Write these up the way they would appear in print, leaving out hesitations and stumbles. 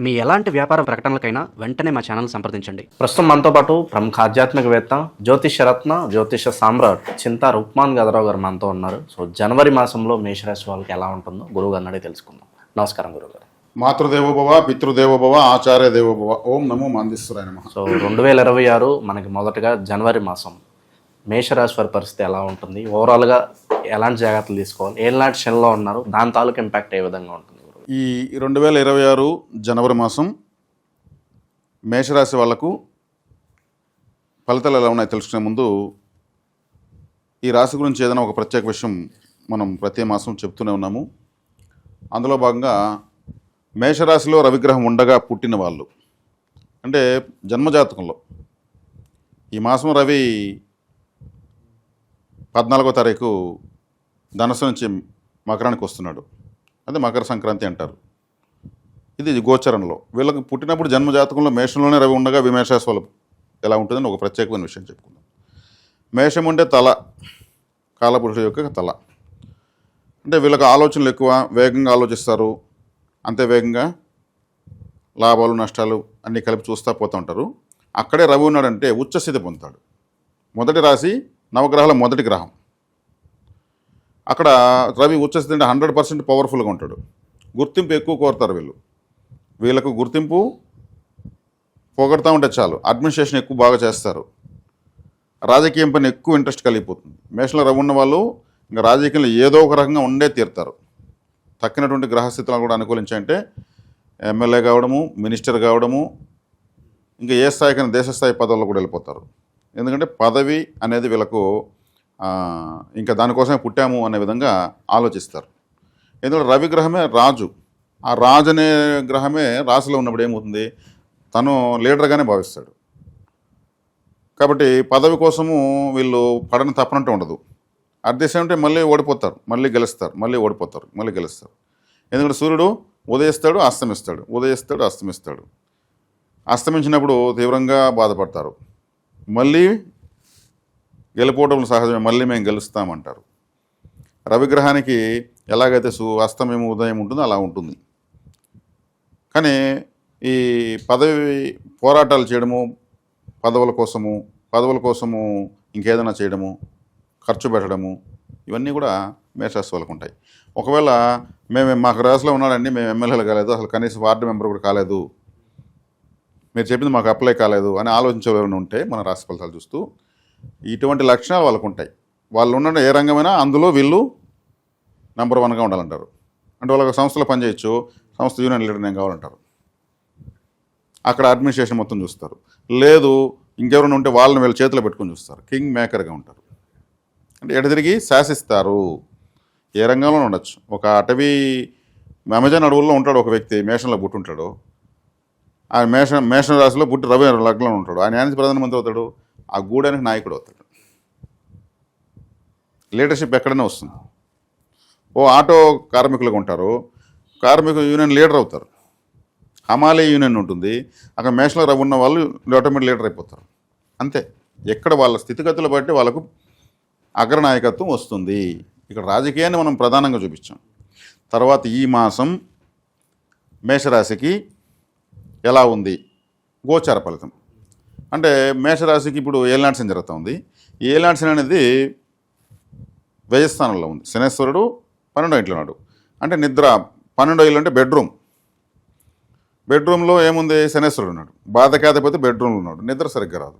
మీ ఎలాంటి వ్యాపార ప్రకటనలకైనా వెంటనే మా ఛానల్ సంప్రదించండి. ప్రస్తుతం మనతో పాటు ప్రముఖ ఆధ్యాత్మికవేత్త జ్యోతిషరత్న జ్యోతిష సామ్రాట్ చింతా రుక్మాన్ గదరావు గారు మనతో ఉన్నారు. సో జనవరి మాసంలో మేషరాశి వాళ్ళకి ఎలా ఉంటుందో గురువు గారిని అడిగి తెలుసుకుందాం. నమస్కారం గురుగారు. మాతృదేవోభవ పితృదేవోభవ ఆచార్య దేవోభవ. ఓం నమో మాందేశ్వరాయ నమః. సో 2026 మనకి మొదటగా జనవరి మాసం మేషరాశి వారి పరిస్థితి ఎలా ఉంటుంది, ఓవరాల్గా ఎలాంటి జాగ్రత్తలు తీసుకోవాలి, ఏలాంటి శనిలో ఉన్నారు, దాని తాలూకు ఇంపాక్ట్ ఏ విధంగా ఉంటుంది? ఈ 2026 జనవరి మాసం మేషరాశి వాళ్లకు ఫలితాలు ఎలా ఉన్నాయో తెలుసుకునే ముందు ఈ రాశి గురించి ఏదైనా ఒక ప్రత్యేక విషయం మనం ప్రతి మాసం చెప్తూనే ఉన్నాము. అందులో భాగంగా మేషరాశిలో రవిగ్రహం ఉండగా పుట్టిన వాళ్ళు అంటే జన్మజాతకంలో ఈ మాసం రవి 14వ తారీఖు ధనుసు నుంచి మకరానికి వస్తున్నాడు. అదే మకర సంక్రాంతి అంటారు. ఇది గోచరంలో వీళ్ళకి పుట్టినప్పుడు జన్మజాతకంలో మేషంలోనే రవి ఉండగా మేషరాశి వాళ్ళు ఎలా ఉంటుందని ఒక ప్రత్యేకమైన విషయం చెప్పుకుందాం. మేషం అంటే తల, కాలపురుషుడు యొక్క తల. అంటే వీళ్ళకి ఆలోచనలు ఎక్కువ, వేగంగా ఆలోచిస్తారు, అంతే వేగంగా లాభాలు నష్టాలు అన్నీ కలిపి చూస్తూ పోతూ ఉంటారు. అక్కడే రవి ఉన్నాడంటే ఉచ్చస్థితి పొందుతాడు. మొదటి రాశి నవగ్రహాల మొదటి గ్రహం. అక్కడ రవి ఉచ్చస్థితి అంటే 100% పవర్ఫుల్గా ఉంటాడు. గుర్తింపు ఎక్కువ కోరుతారు వీళ్ళకు గుర్తింపు పొగడుతూ ఉంటే చాలు. అడ్మినిస్ట్రేషన్ ఎక్కువ బాగా చేస్తారు. రాజకీయం పైన ఎక్కువ ఇంట్రెస్ట్ కలిగిపోతుంది. మేషంలో రవి ఉన్న వాళ్ళు ఇంకా రాజకీయంలో ఏదో ఒక రకంగా ఉండే తీరుతారు. తక్కినటువంటి గ్రహస్థితులను కూడా అనుకూలించాయంటే ఎమ్మెల్యే కావడము, మినిస్టర్ కావడము, ఇంకా ఏ స్థాయికైనా దేశ స్థాయి పదవుల్లో కూడా వెళ్ళిపోతారు. ఎందుకంటే పదవి అనేది వీళ్ళకు ఇంకా దానికోసమే పుట్టాము అనే విధంగా ఆలోచిస్తారు. ఎందుకంటే రవి గ్రహమే రాజు. ఆ రాజు అనే గ్రహమే రాశిలో ఉన్నప్పుడు ఏమవుతుంది, తను లీడర్గానే భావిస్తాడు. కాబట్టి పదవి కోసము వీళ్ళు పడని తప్పనంటూ ఉండదు. అట్ ది సేమ్ టైం మళ్ళీ ఓడిపోతారు, మళ్ళీ గెలుస్తారు, మళ్ళీ ఓడిపోతారు, మళ్ళీ గెలుస్తారు. ఎందుకంటే సూర్యుడు ఉదయిస్తాడు, అస్తమిస్తాడు, ఉదయిస్తాడు, అస్తమిస్తాడు. అస్తమించినప్పుడు తీవ్రంగా బాధపడతారు. మళ్ళీ గెలిపోవడం సహజమే, మళ్ళీ మేము గెలుస్తామంటారు. రవిగ్రహానికి ఎలాగైతే అస్తమయం ఉదయం ఉంటుందో అలా ఉంటుంది. కానీ ఈ పదవి పోరాటాలు చేయడము, పదవుల కోసము ఇంకేదైనా చేయడము, ఖర్చు పెట్టడము, ఇవన్నీ కూడా మేషరాశి వాళ్ళకు ఉంటాయి. ఒకవేళ మాకు రాశిలో ఉన్నాడండి, మేము ఎమ్మెల్యేలు కాలేదు, అసలు కనీసం వార్డు మెంబర్ కూడా కాలేదు, మీరు చెప్పింది మాకు అప్లై కాలేదు అని ఆలోచించేవారు ఉంటే మన రాశి ఫలితాలు చూస్తూ ఇటువంటి లక్షణాలు వాళ్ళకు ఉంటాయి. వాళ్ళు ఉన్న ఏ రంగమైనా అందులో వీళ్ళు నెంబర్ 1గా ఉండాలంటారు. అంటే వాళ్ళకి సంస్థలో పనిచేయచ్చు, సంస్థ యూనియన్ లీడర్ నేను కావాలంటారు. అక్కడ అడ్మినిస్ట్రేషన్ మొత్తం చూస్తారు. లేదు ఇంకెవరైనా ఉంటే వాళ్ళని వీళ్ళ చేతిలో పెట్టుకొని చూస్తారు. కింగ్ మేకర్గా ఉంటారు. అంటే ఎడతిరిగి శాసిస్తారు. ఏ రంగంలో ఉండొచ్చు. ఒక అటవీ అమెజాన్ అడవుల్లో ఉంటాడు ఒక వ్యక్తి, మేషంలో పుట్టుంటాడు. ఆ మేషం రాశిలో పుట్టి రవి లగ్నంలో ఉంటాడు. ఆయన ఆయన ప్రధానమంత్రి అవుతాడు, ఆ గూడానికి నాయకుడు అవుతాడు. లీడర్షిప్ ఎక్కడైనా వస్తుంది. ఓ ఆటో కార్మికులుగా ఉంటారు, కార్మిక యూనియన్ లీడర్ అవుతారు. హమాలయ యూనియన్ ఉంటుంది, అక్కడ మేషంలో రవి ఉన్న వాళ్ళు ఆటోమేటిక్ లీడర్ అయిపోతారు. అంతే. ఎక్కడ వాళ్ళ స్థితిగతులు బట్టి వాళ్ళకు అగ్రనాయకత్వం వస్తుంది. ఇక్కడ రాజకీయాన్ని మనం ప్రధానంగా చూపించాం. తర్వాత ఈ మాసం మేషరాశికి ఎలా ఉంది గోచార ఫలితం అంటే మేషరాశికి ఇప్పుడు ఏలినాటి శని జరుగుతుంది. ఈ ఏలినాటి శని అనేది వ్యయస్థానంలో ఉంది. శనేశ్వరుడు 12వ ఇంట్లో ఉన్నాడు. అంటే నిద్ర 12వ ఇల్లు అంటే బెడ్రూమ్లో ఏముంది, శనేశ్వరుడు ఉన్నాడు. బాధకాధిపతి బెడ్రూమ్లో ఉన్నాడు. నిద్ర సరిగ్గా రాదు.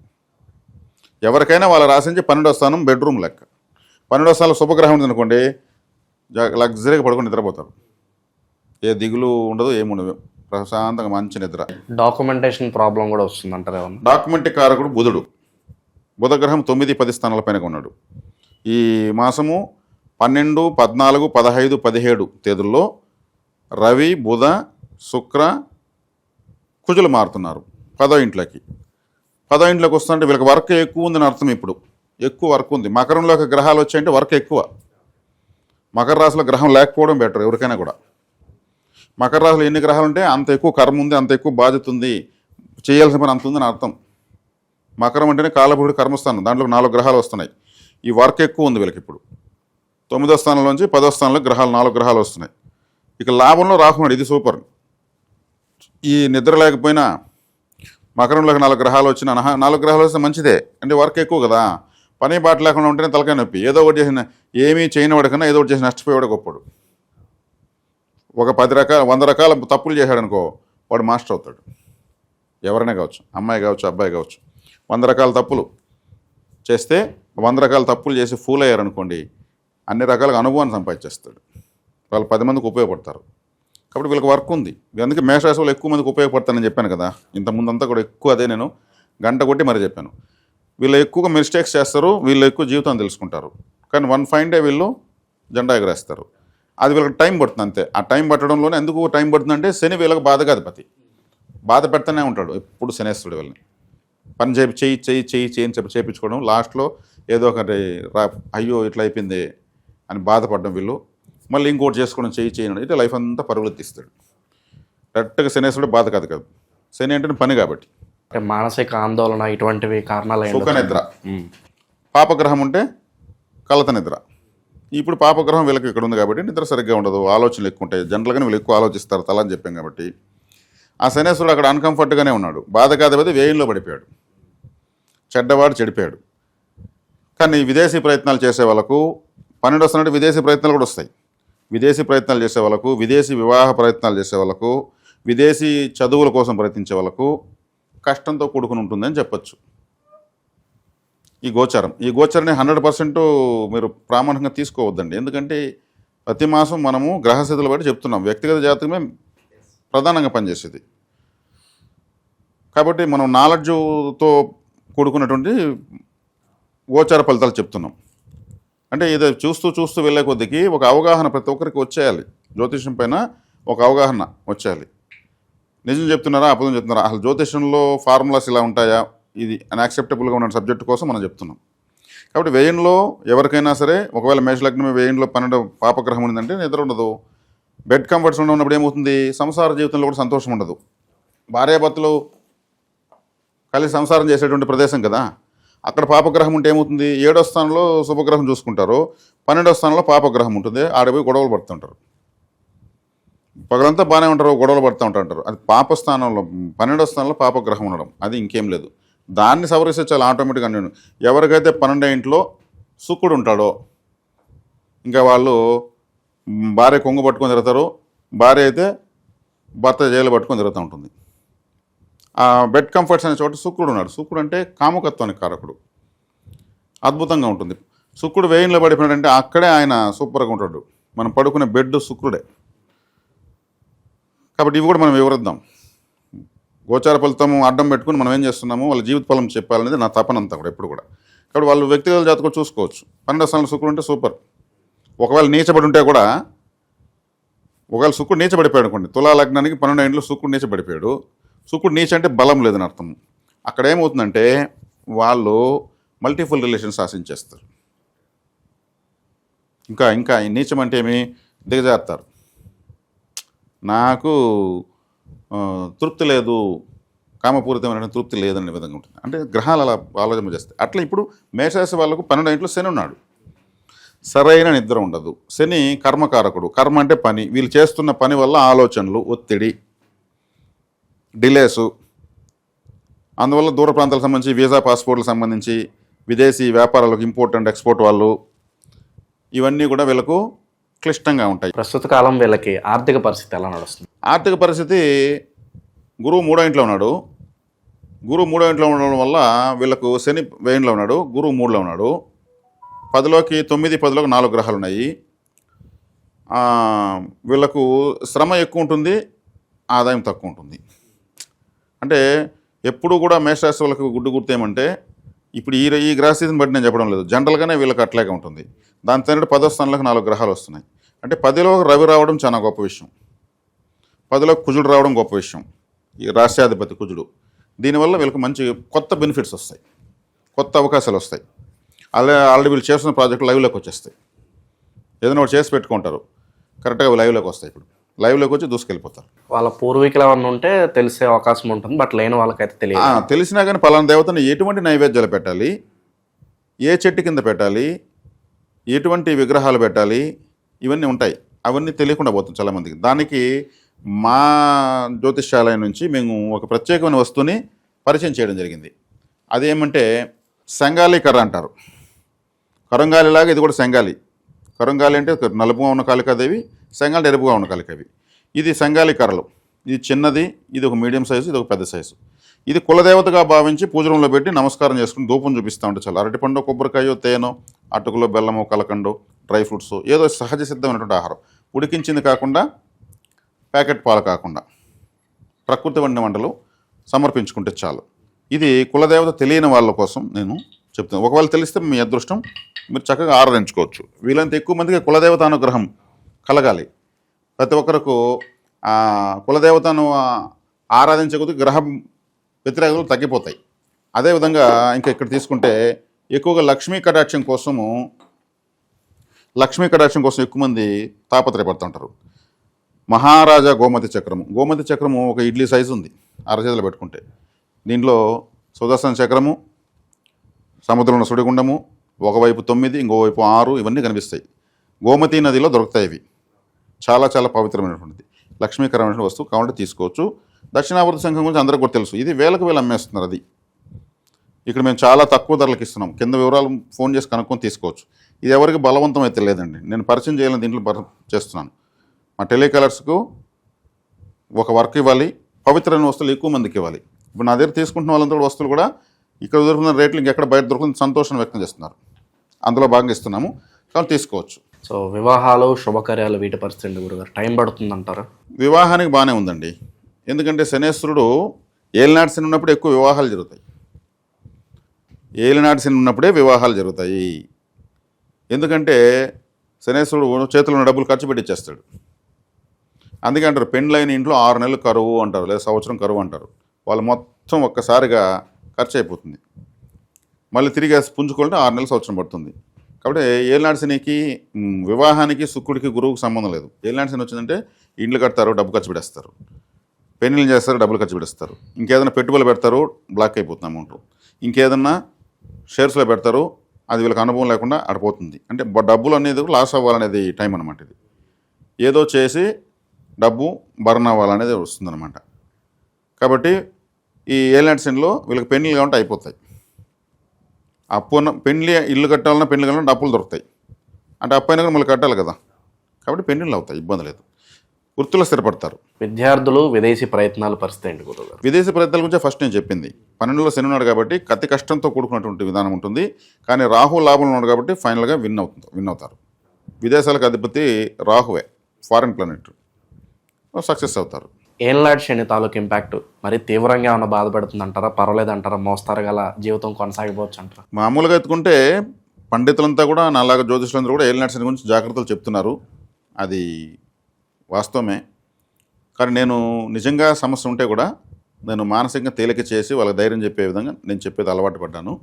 ఎవరికైనా వాళ్ళ రాశి నుంచి 12వ స్థానం బెడ్రూమ్ లెక్క. 12వ స్థానంలో శుభగ్రహం ఉంది అనుకోండి, లగ్జరీగా పడుకొని నిద్రపోతారు. ఏ దిగులు ఉండదు, ఏముండదు, ప్రశాంతంగా మంచి నిద్ర. డాక్యుమెంటేషన్ ప్రాబ్లం కూడా వస్తుంది అంటారు. డాక్యుమెంట్ కారకుడు బుధుడు. బుధగ్రహం 9, 10 స్థానాల పైన ఉన్నాడు. ఈ మాసము 12, 14, 15, 17 తేదీల్లో రవి, బుధ, శుక్ర, కుజులు మారుతున్నారు 10వ ఇంట్లోకి. 10వ ఇంట్లోకి వస్తుంటే వీళ్ళకి వర్క్ ఎక్కువ ఉందని అర్థం. ఇప్పుడు ఎక్కువ వర్క్ ఉంది. మకరంలోకి గ్రహాలు వచ్చాయంటే వర్క్ ఎక్కువ. మకర రాశిలో గ్రహం లేకపోవడం బెటర్ ఎవరికైనా కూడా. మకర రాశిలో ఎన్ని గ్రహాలు ఉంటే అంత ఎక్కువ కర్మ ఉంది, అంత ఎక్కువ బాధ్యత ఉంది, చేయాల్సిన పని అంత ఉందని అర్థం. మకరం అంటేనే కాలపురుషుడు కర్మస్థానం, దాంట్లో 4 గ్రహాలు వస్తున్నాయి. ఈ వర్క్ ఎక్కువ ఉంది వీళ్ళకి. ఇప్పుడు 9వ స్థానంలోంచి 10వ స్థానంలో 4 గ్రహాలు వస్తున్నాయి. ఇక లాభంలో రాకున్నాడు, ఇది సూపర్. ఈ నిద్ర లేకపోయినా మకరంలోకి 4 గ్రహాలు వచ్చినా 4 గ్రహాలు వస్తే మంచిదే, అంటే వర్క్ ఎక్కువ కదా. పని బాట లేకుండా ఉంటేనే తలకాయ నొప్పి. ఏదో ఒకటి చేసిన, ఏమీ చేయని వాడికన్నా ఏదో ఒకటి చేసి నష్టపోయేవాడు గొప్పడు. ఒక 100 రకాల తప్పులు చేశాడనుకో, వాడు మాస్టర్ అవుతాడు. ఎవరైనా కావచ్చు, అమ్మాయి కావచ్చు, అబ్బాయి కావచ్చు. 100 రకాల తప్పులు చేస్తే 100 రకాల తప్పులు చేసి ఫూల్ అయ్యారనుకోండి, అన్ని రకాలుగా అనుభవాన్ని సంపాదించేస్తాడు. వాళ్ళు 10 మందికి ఉపయోగపడతారు. కాబట్టి వీళ్ళకి వర్క్ ఉంది. అందుకే మేషరాశి వాళ్ళు ఎక్కువ మందికి ఉపయోగపడతానని చెప్పాను కదా. ఇంతకుముందంతా కూడా ఎక్కువ అదే నేను గంట కొట్టి మరి చెప్పాను. వీళ్ళు ఎక్కువగా మిస్టేక్స్ చేస్తారు, వీళ్ళు ఎక్కువ జీవితం తెలుసుకుంటారు. కానీ 1 ఫైన్ డే వీళ్ళు జెండా ఎగరేస్తారు. అది వీళ్ళకి టైం పడుతుంది అంతే. ఆ టైం పట్టడంలోనే ఎందుకు టైం పడుతుందంటే శని వీళ్ళకి బాధగా అధిపతి. బాధ పెడతానే ఉంటాడు ఎప్పుడు శనేశ్వరుడు వీళ్ళని. పని చెయ్యి అని చెప్పి చేయించుకోవడం, లాస్ట్లో ఏదో ఒకటి అయ్యో ఇట్లా అయిపోయింది అని బాధపడడం వీళ్ళు. మళ్ళీ ఇంకోటి చేసుకోవడం, చేయను ఇట్లా లైఫ్ అంతా పరుగులు తీస్తాడు. కరెక్ట్గా శనేశ్వరుడు బాధ కాదు. శని అంటే పని కాబట్టి. అంటే మానసిక ఆందోళన ఇటువంటివి కారణాలు సుఖ నిద్ర. పాపగ్రహం ఉంటే కలత నిద్ర. ఇప్పుడు పాపగ్రహం వీళ్ళకి ఇక్కడ ఉంది కాబట్టి నిద్ర సరిగ్గా ఉండదు, ఆలోచనలు ఎక్కువ ఉంటాయి. జనరల్గానే వీళ్ళు ఎక్కువ ఆలోచిస్తారు తల అని చెప్పాం కాబట్టి. ఆ శనేశ్వరుడు అక్కడ అన్కంఫర్ట్గానే ఉన్నాడు. బాధ కాదు, వ్యయంలో పడిపోయాడు, చెడ్డవాడు చెడిపోయాడు. కానీ విదేశీ ప్రయత్నాలు చేసే వాళ్ళకు 12 వస్తున్నట్టు విదేశీ ప్రయత్నాలు కూడా వస్తాయి. విదేశీ ప్రయత్నాలు చేసే వాళ్ళకు, విదేశీ వివాహ ప్రయత్నాలు చేసే వాళ్ళకు, విదేశీ చదువుల కోసం ప్రయత్నించే వాళ్ళకు కష్టంతో కూడుకుని ఉంటుందని చెప్పచ్చు ఈ గోచారం. ఈ గోచారాన్ని 100% మీరు ప్రామాణికంగా తీసుకోవద్దండి. ఎందుకంటే ప్రతి మాసం మనము గ్రహస్థితులు బట్టి చెప్తున్నాం. వ్యక్తిగత జాతకమే ప్రధానంగా పనిచేసేది. కాబట్టి మనం నాలెడ్జ్తో కూడుకున్నటువంటి గోచార ఫలితాలు చెప్తున్నాం. అంటే ఇది చూస్తూ వెళ్ళే కొద్దికి ఒక అవగాహన ప్రతి ఒక్కరికి వచ్చేయాలి. జ్యోతిష్యం పైన ఒక అవగాహన వచ్చేయాలి. నిజం చెప్తున్నారా, అబద్ధం చెప్తున్నారా, అసలు జ్యోతిష్యంలో ఫార్ములాస్ ఇలా ఉంటాయా, ఇది అన్యాక్సెప్టబుల్గా ఉన్న సబ్జెక్టు కోసం మనం చెప్తున్నాం. కాబట్టి వ్యయంలో ఎవరికైనా సరే, ఒకవేళ మేషలగ్నం వ్యయంలో 12 పాపగ్రహం ఉందంటే నిద్ర ఉండదు, బెడ్ కంఫర్ట్స్ ఉన్నప్పుడు ఏమవుతుంది, సంసార జీవితంలో కూడా సంతోషం ఉండదు. భార్యాభర్తలు కలిసి సంసారం చేసేటువంటి ప్రదేశం కదా. అక్కడ పాపగ్రహం ఉంటే ఏమవుతుంది, 7వ స్థానంలో శుభగ్రహం చూసుకుంటారు, 12వ స్థానంలో పాపగ్రహం ఉంటుంది. ఆడపోయి గొడవలు పడుతుంటారు. పగలంతా బాగానే ఉంటారు, గొడవలు పడుతూ ఉంటారు. అది పాపస్థానంలో 12వ స్థానంలో పాపగ్రహం ఉండడం, అది ఇంకేం లేదు. దాన్ని సవరిస్తే చాలా ఆటోమేటిక్గా నేను ఎవరికైతే 12వ ఇంట్లో శుక్రుడు ఉంటాడో ఇంకా వాళ్ళు భార్య కొంగు పట్టుకొని తిరుగుతారు, భార్య అయితే భర్త జైలు పట్టుకొని తిరుగుతూ ఉంటుంది. ఆ బెడ్ కంఫర్ట్స్ అనే చోట శుక్రుడు ఉన్నాడు. శుక్రుడు అంటే కాముకత్వానికి కారకుడు. అద్భుతంగా ఉంటుంది. శుక్రుడు వ్యయంలో పడిపోయినాడంటే అక్కడే ఆయన సూపర్గా ఉంటాడు. మనం పడుకునే బెడ్ శుక్రుడే. కాబట్టి ఇవి కూడా మనం వివరిద్దాం. గోచార ఫలితము అడ్డం పెట్టుకుని మనం ఏం చేస్తున్నాము, వాళ్ళ జీవిత ఫలం చెప్పాలనేది నా తపనంతా కూడా ఎప్పుడు కూడా. కాబట్టి వాళ్ళు వ్యక్తిగత జాతకం చూసుకోవచ్చు. 12వ స్థానంలో శుక్రుడు ఉంటే సూపర్. ఒకవేళ నీచబడి ఉంటే కూడా, ఒకవేళ శుక్రుడు నీచబడిపోయాడు అనుకోండి, తులా లగ్నానికి 12వ ఇంట్లో శుక్రుడు నీచబడిపోయాడు. శుక్రుడు నీచ అంటే బలం లేదని అర్థం. అక్కడ ఏమవుతుందంటే వాళ్ళు మల్టిపుల్ రిలేషన్స్ ఆశించేస్తారు. ఇంకా నీచం అంటే ఏమి, దిగజారుతారు. నాకు తృప్తి లేదు, కామపూరితమైన తృప్తి లేదనే విధంగా ఉంటుంది. అంటే గ్రహాలు అలా ఆలోచన చేస్తాయి. అట్లా ఇప్పుడు మేషరాశి వాళ్ళకు 12వ ఇంట్లో శని ఉన్నాడు. సరైన నిద్ర ఉండదు. శని కర్మకారకుడు. కర్మ అంటే పని. వీళ్ళు చేస్తున్న పని వల్ల ఆలోచనలు, ఒత్తిడి, డిలేసు, అందువల్ల దూర ప్రాంతాలకు సంబంధించి వీసా పాస్పోర్ట్లకు సంబంధించి విదేశీ వ్యాపారాలకు ఇంపోర్ట్ అండ్ ఎక్స్పోర్ట్ వాళ్ళు, ఇవన్నీ కూడా వీళ్ళకు క్లిష్టంగా ఉంటాయి. ప్రస్తుత కాలం వీళ్ళకి ఆర్థిక పరిస్థితి ఎలా నడుస్తుంది? ఆర్థిక పరిస్థితి, గురువు 3వ ఇంట్లో ఉన్నాడు. గురువు 3వ ఇంట్లో ఉండడం వల్ల వీళ్ళకు శని వ్యయంలో ఉన్నాడు, గురువు 3లో ఉన్నాడు. 10లోకి 9, 10లోకి 4 గ్రహాలు ఉన్నాయి. వీళ్ళకు శ్రమ ఎక్కువ ఉంటుంది, ఆదాయం తక్కువ ఉంటుంది. అంటే ఎప్పుడు కూడా మేషరాశి వాళ్ళకు గుడ్డు గుర్తు ఏమంటే, ఇప్పుడు ఈ గ్రహస్థితిని బట్టి నేను చెప్పడం లేదు, జనరల్గానే వీళ్ళకి అట్లాగే ఉంటుంది. దాని తగ్గట్టు 10వ స్థానంలోకి 4 గ్రహాలు వస్తున్నాయి. అంటే 10లో రవి రావడం చాలా గొప్ప విషయం, 10లో కుజుడు రావడం గొప్ప విషయం. ఈ రాష్ట్రాధిపతి కుజుడు. దీనివల్ల వీళ్ళకి మంచి కొత్త బెనిఫిట్స్ వస్తాయి, కొత్త అవకాశాలు వస్తాయి. ఆల్రెడీ వీళ్ళు చేస్తున్న ప్రాజెక్టులు లైవ్లోకి వచ్చేస్తాయి. ఏదైనా ఒకటి చేసి పెట్టుకుంటారు, కరెక్ట్గా లైవ్లోకి వస్తాయి. ఇప్పుడు లైవ్లోకి వచ్చి దూసుకెళ్ళిపోతారు. వాళ్ళ పూర్వీకులు ఏమన్నా ఉంటే తెలిసే అవకాశం ఉంటుంది, బట్ లేని వాళ్ళకైతే తెలియదు. తెలిసినా కానీ పలానా దేవతను ఎటువంటి నైవేద్యాలు పెట్టాలి, ఏ చెట్టు కింద పెట్టాలి, ఎటువంటి విగ్రహాలు పెట్టాలి, ఇవన్నీ ఉంటాయి. అవన్నీ తెలియకుండా పోతుంది చాలామందికి. దానికి మా జ్యోతిష్యాలయం నుంచి మేము ఒక ప్రత్యేకమైన వస్తువుని పరిచయం చేయడం జరిగింది. అదేమంటే సెంగాలి కర్ర అంటారు. కరంగాలిలాగా ఇది కూడా సెంగాలి. కరంగాలి అంటే నలుపుగా ఉన్న కాళికాదేవి, సెంగాలి ఎరుపుగా ఉన్న కాళికవి. ఇది సెంగాలి కర్రలు. ఇది చిన్నది, ఇది ఒక మీడియం సైజు, ఇది ఒక పెద్ద సైజు. ఇది కులదేవతగా భావించి పూజ రూమ్లో పెట్టి నమస్కారం చేసుకుని ధూపం చూపిస్తూ ఉంటారు. చాలా అరటిపండు, కొబ్బరికాయో, తేనో, అటుకులో, బెల్లమో, కలకండో, డ్రై ఫ్రూట్స్, ఏదో సహజ సిద్ధమైనటువంటి ఆహారం, ఉడికించింది కాకుండా, ప్యాకెట్ పాలు కాకుండా, ప్రకృతి వండిన వంటలు సమర్పించుకుంటే చాలు. ఇది కులదేవత తెలియని వాళ్ళ కోసం నేను చెప్తాను. ఒకవేళ తెలిస్తే మీ అదృష్టం, మీరు చక్కగా ఆరాధించుకోవచ్చు. వీళ్ళంత ఎక్కువ మందికి కులదేవత అనుగ్రహం కలగాలి. ప్రతి ఒక్కరికి కులదేవతను ఆరాధించే కొద్ది గ్రహ వ్యతిరేకతలు తగ్గిపోతాయి. అదేవిధంగా ఇంకా ఇక్కడ తీసుకుంటే ఎక్కువగా లక్ష్మీ కటాక్షం కోసం ఎక్కువ మంది తాపత్రయపడుతుంటారు. మహారాజా గోమతి చక్రము. గోమతి చక్రము ఒక ఇడ్లీ సైజు ఉంది, అరచేతులు పెట్టుకుంటే. దీంట్లో సుదర్శన చక్రము, సముద్రంలో సుడిగుండము, ఒకవైపు 9, ఇంకోవైపు 6 ఇవన్నీ కనిపిస్తాయి. గోమతి నదిలో దొరుకుతాయి. ఇవి చాలా చాలా పవిత్రమైనటువంటిది, లక్ష్మీకరమైన వస్తువు కావాలంటే తీసుకోవచ్చు. దక్షిణావర్తి సంఘం గురించి అందరికీ కూడా తెలుసు. ఇది వేలకు వేలు అమ్మేస్తున్నారు. అది ఇక్కడ మేము చాలా తక్కువ ధరలకు ఇస్తున్నాం. కింద వివరాలు ఫోన్ చేసి కనుక్కొని తీసుకోవచ్చు. ఇది ఎవరికి బలవంతం అయితే లేదండి. నేను పరిచయం చేయాలని దీంట్లో చేస్తున్నాను. మా టెలికాలర్స్కు ఒక వర్క్ ఇవ్వాలి, పవిత్రమైన వస్తువులు ఎక్కువ మందికి ఇవ్వాలి. ఇప్పుడు నా దగ్గర తీసుకుంటున్న వాళ్ళంతా వస్తువులు కూడా ఇక్కడ దొరుకుతున్న రేట్లు ఇంకెక్కడ బయట దొరుకుతుంది సంతోషం వ్యక్తం చేస్తున్నారు. అందులో భాగంగా ఇస్తున్నాము, కాబట్టి తీసుకోవచ్చు. సో వివాహాలు, శుభకార్యాలు వీటి పరిస్థితి గురుగారు టైం పడుతుందంటారా? వివాహానికి బాగానే ఉందండి. ఎందుకంటే శనేశ్వరుడు ఏలినాటి శని ఉన్నప్పుడు ఎక్కువ వివాహాలు జరుగుతాయి. ఏలినాటి శని ఉన్నప్పుడే వివాహాలు జరుగుతాయి. ఎందుకంటే శనేశ్వరుడు చేతిలో ఉన్న డబ్బులు ఖర్చు పెట్టిచ్చేస్తాడు. అందుకే అంటారు పెండ్లైన ఇంట్లో 6 నెలలు కరువు అంటారు, లేదా సంవత్సరం కరువు అంటారు. వాళ్ళు మొత్తం ఒక్కసారిగా ఖర్చు అయిపోతుంది. మళ్ళీ తిరిగి పుంజుకోవాలంటే 6 నెలలు, సంవత్సరం పడుతుంది. కాబట్టి ఏలినాటి శనికి వివాహానికి శుక్రుడికి గురువుకి సంబంధం లేదు. ఏలినాటి శని వచ్చిందంటే ఇండ్లు కడతారు, డబ్బు ఖర్చు పెడేస్తారు, పెళ్లిళ్ళు చేస్తారు, డబ్బులు ఖర్చు పెడేస్తారు, ఇంకేదైనా పెట్టుబడులు పెడతారు, బ్లాక్ అయిపోతుంది అమౌంట్, ఇంకేదన్నా షేర్స్లో పెడతారు, అది వీళ్ళకి అనుభవం లేకుండా అడిపోతుంది. అంటే డబ్బులు అనేది లాస్ అవ్వాలనేది టైం అనమాట. ఇది ఏదో చేసి డబ్బు బర్న్ అవ్వాలనేది వస్తుందన్నమాట. కాబట్టి ఈ ఏలినాటి శనిలో వీళ్ళకి పెళ్లిళ్ళు కావాలంటే అయిపోతాయి. పెళ్లి ఇల్లు కట్టాలన్నా, పెళ్లి కావాలన్నా డబ్బులు దొరుకుతాయి. అంటే అప్పు అయినా కూడా మళ్ళీ కట్టాలి కదా. కాబట్టి పెళ్లిళ్ళు అవుతాయి, ఇబ్బంది లేదు. వృత్తుల్లో స్థిరపడతారు. విద్యార్థులు విదేశీ ప్రయత్నాల పరిస్థితి ఏంటి గురుగారు? విదేశీ ప్రయత్నాల గురించి ఫస్ట్ నేను చెప్పింది. 12లో శని ఉన్నాడు కాబట్టి అతి కష్టంతో కూడుకున్నటువంటి విధానం ఉంటుంది. కానీ రాహు లాభంలో ఉన్నాడు కాబట్టి ఫైనల్గా విన్ అవుతారు. విదేశాలకు అధిపతి రాహువే, ఫారిన్ ప్లానెట్, సక్సెస్ అవుతారు. ఏలినాటి శని తాలూకు ఇంపాక్ట్ మరి తీవ్రంగా ఏమైనా బాధపడుతుంది అంటారా? పర్వాలేదు అంటారా? మోస్తారు గల జీవితం కొనసాగిపోవచ్చు అంటారా? మామూలుగా ఎత్తుకుంటే పండితులంతా కూడా నాలాగా జ్యోతిష్యులందరూ కూడా ఏలినాటి శని గురించి జాగ్రత్తలు చెప్తున్నారు. అది వాస్తవమే. కానీ నేను నిజంగా సమస్య ఉంటే కూడా నేను మానసికంగా తేలిక చేసి వాళ్ళకి ధైర్యం చెప్పే విధంగా నేను చెప్పేది అలవాటు పడ్డాను.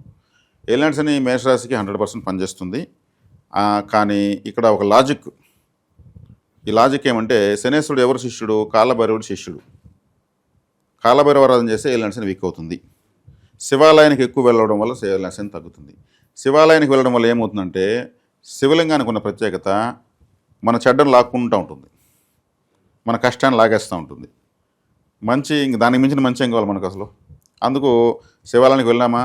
ఏలినాటి శని మేషరాశికి 100% పనిచేస్తుంది. కానీ ఇక్కడ ఒక లాజిక్, ఈ లాజిక్ ఏమంటే శనేశ్వరుడు ఎవరు శిష్యుడు? కాలభైరవుడు శిష్యుడు. కాలభైరవారాధన చేస్తే ఏలినాటి శని వీక్ అవుతుంది. శివాలయానికి ఎక్కువ వెళ్ళడం వల్ల ఏలినాటి శని తగ్గుతుంది. శివాలయానికి వెళ్ళడం వల్ల ఏమవుతుందంటే శివలింగానికి ఉన్న ప్రత్యేకత మన చెడ్డను లాక్కుంటూ ఉంటుంది, మన కష్టాన్ని లాగేస్తూ ఉంటుంది. మంచి ఇంక దానికి మించిన మంచి ఏం కావాలి మనకు అసలు? అందుకు శివాలయానికి వెళ్ళామా,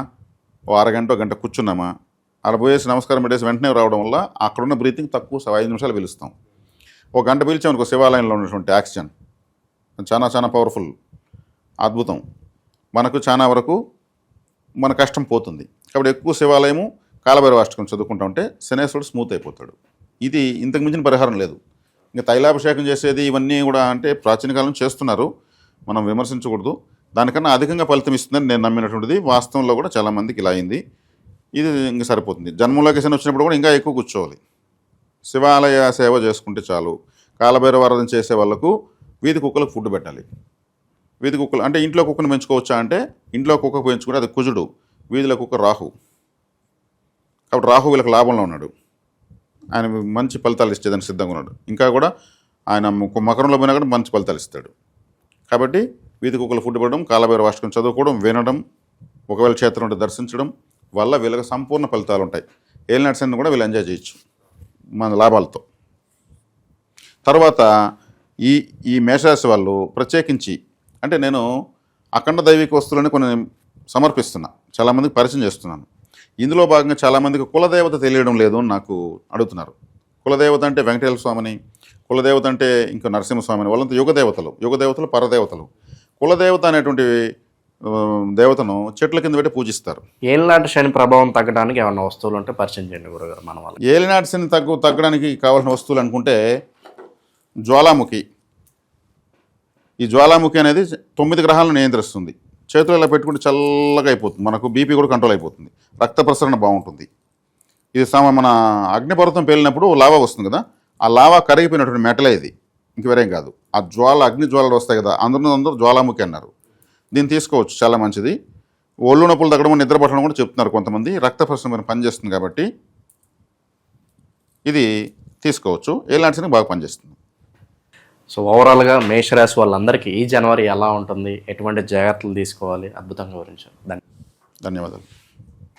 ఓ అరగంట గంట కూర్చున్నామా, అలా పోయేసి నమస్కారం పెట్టేసి వెంటనే రావడం వల్ల అక్కడున్న బ్రీతింగ్ తక్కువ 5 నిమిషాలు పిలుస్తాం. ఒక గంట పిలిచామనుకో శివాలయంలో ఉన్నటువంటి ఆక్సిజన్ చాలా చాలా పవర్ఫుల్, అద్భుతం. మనకు చాలా వరకు మన కష్టం పోతుంది. కాబట్టి ఎక్కువ శివాలయము, కాలభైరవాష్టకం చదువుకుంటా ఉంటే శనేశ్వరుడు స్మూత్ అయిపోతాడు. ఇది ఇంతకు మించిన పరిహారం లేదు. ఇంకా తైలాభిషేకం చేసేది ఇవన్నీ కూడా అంటే ప్రాచీన కాలం చేస్తున్నారు, మనం విమర్శించకూడదు. దానికన్నా అధికంగా ఫలితం ఇస్తుందని నేను నమ్మినటువంటిది. వాస్తవంలో కూడా చాలామందికి ఇలా అయింది. ఇది ఇంకా సరిపోతుంది. జన్మలోకి శని వచ్చినప్పుడు కూడా ఇంకా ఎక్కువ కూర్చోవాలి. శివాలయ సేవ చేసుకుంటే చాలు. కాలభైరవారాధన చేసే వాళ్ళకు వీధి కుక్కలకు ఫుడ్ పెట్టాలి. వీధి కుక్కలు అంటే ఇంట్లో కుక్కను పెంచుకోవచ్చా అంటే ఇంట్లో కుక్క పెంచుకుంటే అది కుజుడు, వీధిలో కుక్క రాహు. కాబట్టి రాహు వీళ్ళకి లాభంలో ఉన్నాడు, ఆయన మంచి ఫలితాలు ఇచ్చేదానికి సిద్ధంగా ఉన్నాడు. ఇంకా కూడా ఆయన మకరంలో పోయినా కూడా మంచి ఫలితాలు ఇస్తాడు. కాబట్టి వీధి కుక్కలు ఫుడ్ పెట్టడం, కాలభైరవాష్టకం చదువుకోవడం, వినడం, ఒకవేళ క్షేత్రం ఉంటే దర్శించడం వల్ల వీళ్ళకి సంపూర్ణ ఫలితాలు ఉంటాయి. ఏలినాటి శని కూడా వీళ్ళు ఎంజాయ్ చేయొచ్చు మన లాభాలతో. తర్వాత ఈ ఈ మేషరాశి వాళ్ళు ప్రత్యేకించి అంటే నేను అఖండ దైవిక వస్తువులని కొన్ని సమర్పిస్తున్నా, చాలామందికి పరిచయం చేస్తున్నాను. ఇందులో భాగంగా చాలామందికి కులదేవత తెలియడం లేదు అని నాకు అడుగుతున్నారు. కులదేవత అంటే వెంకటేశ్వర స్వామిని, కులదేవత అంటే ఇంకా నరసింహస్వామిని, వాళ్ళంతా యుగదేవతలు పరదేవతలు. కులదేవత అనేటువంటి దేవతను చెట్ల కింద పెట్టి పూజిస్తారు. ఏలినాటి శని ప్రభావం తగ్గడానికి ఏమైనా వస్తువులు ఉంటే పరిచయం చేయండి గురుగారు మన వాళ్ళకి. ఏలినాటి శని తగ్గడానికి కావాల్సిన వస్తువులు అనుకుంటే జ్వాలాముఖి. ఈ జ్వాలాముఖి అనేది 9 గ్రహాలను నియంత్రిస్తుంది. చేతులు ఇలా పెట్టుకుంటే చల్లగా అయిపోతుంది, మనకు బీపీ కూడా కంట్రోల్ అయిపోతుంది, రక్త ప్రసరణ బాగుంటుంది. ఇది మన అగ్నిపర్వతం పేలినప్పుడు లావా వస్తుంది కదా, ఆ లావా కరిగిపోయినటువంటి మెటలే ఇది, ఇంక వేరేం కాదు. ఆ అగ్ని జ్వాలలు వస్తాయి కదా, అందరూ జ్వాలాముఖి అన్నారు. దీన్ని తీసుకోవచ్చు, చాలా మంచిది. ఒళ్ళు నొప్పులు తగ్గడం, నిద్ర పట్టడం కూడా చెప్తున్నారు కొంతమంది. రక్త ప్రసరణ మీద పనిచేస్తుంది కాబట్టి ఇది తీసుకోవచ్చు. ఏలాంటి శని బాగా పనిచేస్తుంది. సో ఓవరాల్గా మేషరాశి వాళ్ళందరికీ ఈ జనవరి ఎలా ఉంటుంది, ఎటువంటి జాగ్రత్తలు తీసుకోవాలి, అద్భుతంగా వివరించారు. ధన్యవాదాలు.